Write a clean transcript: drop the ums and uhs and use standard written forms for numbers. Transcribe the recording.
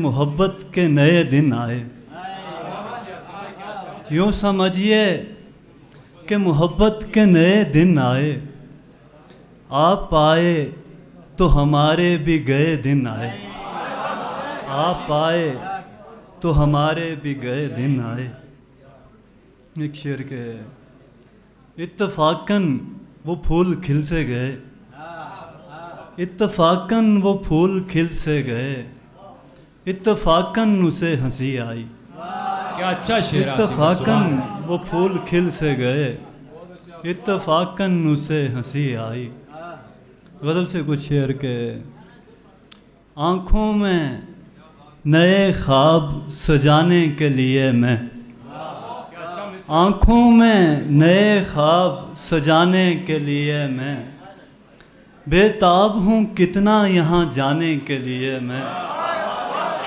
محبت کے نئے دن آئے. یوں سمجھیے کہ محبت کے نئے دن آئے. آپ آئے تو ہمارے بھی گئے دن آئے. آپ آئے تو ہمارے بھی گئے دن آئے. ایک شعر کے اتفاقاً وہ پھول کھل سے گئے. اتفاقاً وہ پھول کھل سے گئے. اتفاقاً اسے ہنسی آئی. کیا اچھا شعر. اتفاقاً وہ پھول کھل سے گئے. اتفاقاً اسے ہنسی آئی. غزل سے کچھ شعر کے آنکھوں میں نئے خواب سجانے کے لیے میں. آنکھوں میں نئے خواب سجانے کے لیے میں بے تاب ہوں کتنا یہاں جانے کے لیے میں.